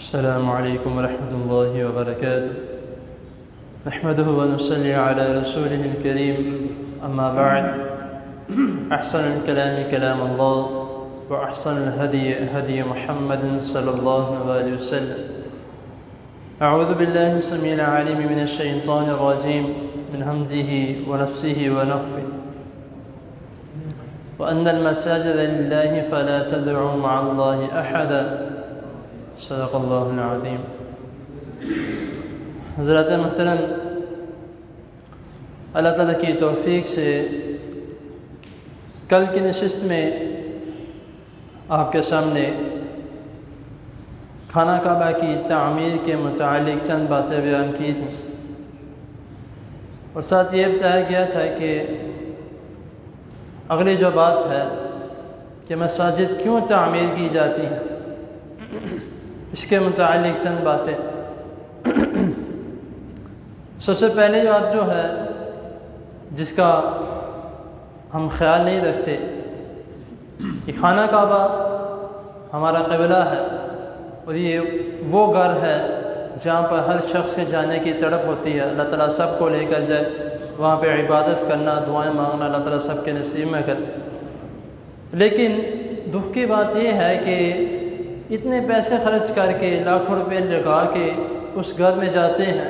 السلام عليكم ورحمة الله وبركاته. نحمده ونصلي على رسوله الكريم. أما بعد، أحسن الكلام كلام الله، وأحسن الهدي هدي محمد صلى الله عليه وسلم. أعوذ بالله السميع العليم من الشيطان الرجيم من همزه ونفسه ونفثه. وأن المساجد لله فلا تدعوا مع الله أحدا. صدق اللہ العظیم. حضرات محترم، اللہ تعالیٰ کی توفیق سے کل کی نشست میں آپ کے سامنے خانہ کعبہ کی تعمیر کے متعلق چند باتیں بیان کی تھیں، اور ساتھ یہ بتایا گیا تھا کہ اگلی جو بات ہے کہ مساجد کیوں تعمیر کی جاتی ہیں، اس کے متعلق چند باتیں. سب سے پہلے بات جو ہے جس کا ہم خیال نہیں رکھتے کہ خانہ کعبہ ہمارا قبلہ ہے، اور یہ وہ گھر ہے جہاں پر ہر شخص کے جانے کی تڑپ ہوتی ہے. اللہ تعالیٰ سب کو لے کر جائے وہاں پہ عبادت کرنا، دعائیں مانگنا، اللہ تعالیٰ سب کے نصیب میں کرے. لیکن دکھ کی بات یہ ہے کہ اتنے پیسے خرچ کر کے، لاکھوں روپے لگا کے اس گھر میں جاتے ہیں،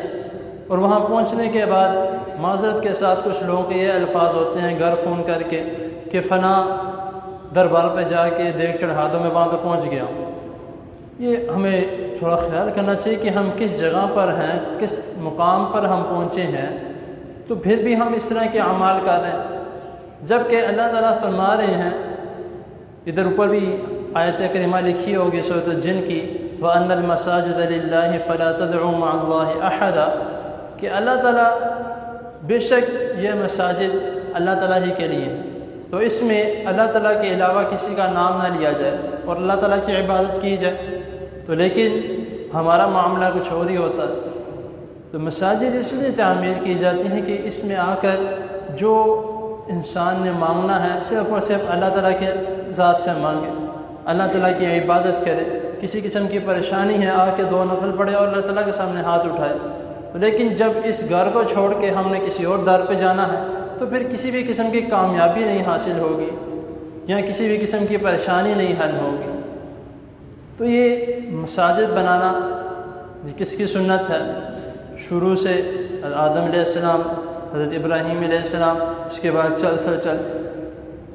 اور وہاں پہنچنے کے بعد معذرت کے ساتھ کچھ لوگوں کے یہ الفاظ ہوتے ہیں گھر فون کر کے کہ فلاں دربار پہ جا کے دیکھ چڑھا دو، میں وہاں پہ پہنچ گیا ہوں. یہ ہمیں تھوڑا خیال کرنا چاہیے کہ ہم کس جگہ پر ہیں، کس مقام پر ہم پہنچے ہیں، تو پھر بھی ہم اس طرح کے اعمال کر رہے ہیں. جبکہ اللہ تعالیٰ فرما رہے ہیں، ادھر اوپر بھی آیت کریمہ لکھی ہوگی سورۃ الجن کی، وَأَنَّ الْمَسَاجِدَ لِلَّهِ فَلَا تَدْعُوا مَعَ اللَّهِ أَحَدًا، کہ اللہ تعالیٰ بے شک یہ مساجد اللہ تعالیٰ ہی کے لیے، تو اس میں اللہ تعالیٰ کے علاوہ کسی کا نام نہ لیا جائے اور اللہ تعالیٰ کی عبادت کی جائے. تو لیکن ہمارا معاملہ کچھ اور ہی ہوتا ہے. تو مساجد اس لیے تعمیر کی جاتی ہیں کہ اس میں آ کر جو انسان نے مانگنا ہے صرف اور صرف اللہ تعالیٰ کے ذات سے مانگے، اللہ تعالیٰ کی عبادت کرے. کسی قسم کی پریشانی ہے، آ کے 2 نفل پڑھے اور اللہ تعالیٰ کے سامنے ہاتھ اٹھائے. لیکن جب اس گھر کو چھوڑ کے ہم نے کسی اور در پہ جانا ہے تو پھر کسی بھی قسم کی کامیابی نہیں حاصل ہوگی، یا کسی بھی قسم کی پریشانی نہیں حل ہوگی. تو یہ مساجد بنانا یہ کس کی سنت ہے؟ شروع سے آدم علیہ السلام، حضرت ابراہیم علیہ السلام، اس کے بعد چل.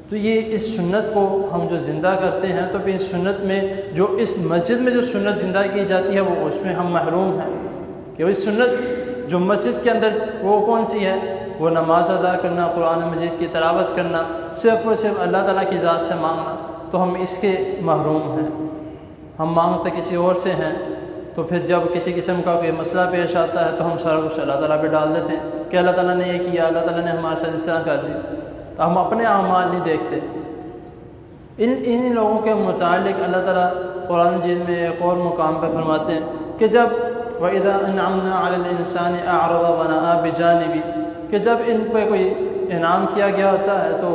تو یہ اس سنت کو ہم جو زندہ کرتے ہیں، تو پھر اس سنت میں جو اس مسجد میں جو سنت زندہ کی جاتی ہے وہ اس میں ہم محروم ہیں. کہ وہ سنت جو مسجد کے اندر وہ کون سی ہے؟ وہ نماز ادا کرنا، قرآن مجید کی تلاوت کرنا، صرف اور صرف اللہ تعالیٰ کی ذات سے مانگنا. تو ہم اس کے محروم ہیں، ہم مانگتے کسی اور سے ہیں. تو پھر جب کسی قسم کا کوئی مسئلہ پیش آتا ہے تو ہم سارا کچھ اللہ تعالیٰ پہ ڈال دیتے ہیں کہ اللہ تعالیٰ نے یہ کیا، اللہ تعالیٰ نے ہمارے ساتھ اس طرح کر دی. تو ہم اپنے اعمال نہیں دیکھتے. ان لوگوں کے متعلق اللہ تعالیٰ قرآن مجید میں ایک اور مقام پر فرماتے ہیں کہ جب وَإِذَا أَنْعَمْنَا عَلَى الْإِنسَانِ أَعْرَضَ وَنَأَىٰ بِجَانِبِهِ، کہ جب ان پہ کوئی انعام کیا گیا ہوتا ہے تو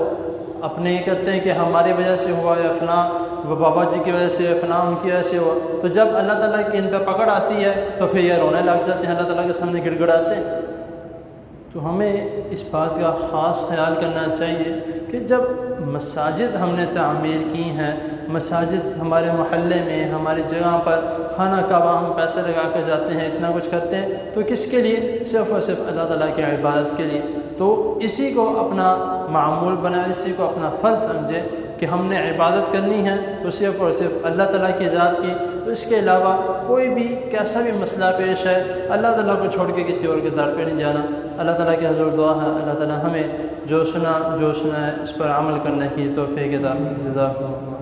اپنے یہ کہتے ہیں کہ ہماری وجہ سے ہوا، یا فلاں بابا جی کی وجہ سے، فلاں ان کی وجہ سے ہوا. تو جب اللہ تعالیٰ کی ان پہ پکڑ آتی ہے تو پھر یہ رونے لگ جاتے ہیں، اللہ تعالیٰ کے سامنے گڑ گڑاتے ہیں. تو ہمیں اس بات کا خاص خیال کرنا چاہیے کہ جب مساجد ہم نے تعمیر کی ہیں، مساجد ہمارے محلے میں، ہماری جگہ پر، خانہ کعبہ ہم پیسے لگا کر جاتے ہیں، اتنا کچھ کرتے ہیں، تو کس کے لیے؟ صرف اور صرف اللہ تعالیٰ کی عبادت کے لیے. تو اسی کو اپنا معمول بنائے، اسی کو اپنا فرض سمجھے کہ ہم نے عبادت کرنی ہے تو صرف اور صرف اللہ تعالیٰ کی ذات کی. تو اس کے علاوہ کوئی بھی کیسا بھی مسئلہ پیش ہے، اللہ تعالیٰ کو چھوڑ کے کسی اور کے در پہ نہیں جانا. اللہ تعالیٰ کے حضور دعا ہے اللہ تعالیٰ ہمیں جو سنا ہے اس پر عمل کرنے کی توفیق عطا. جزاک اللہ.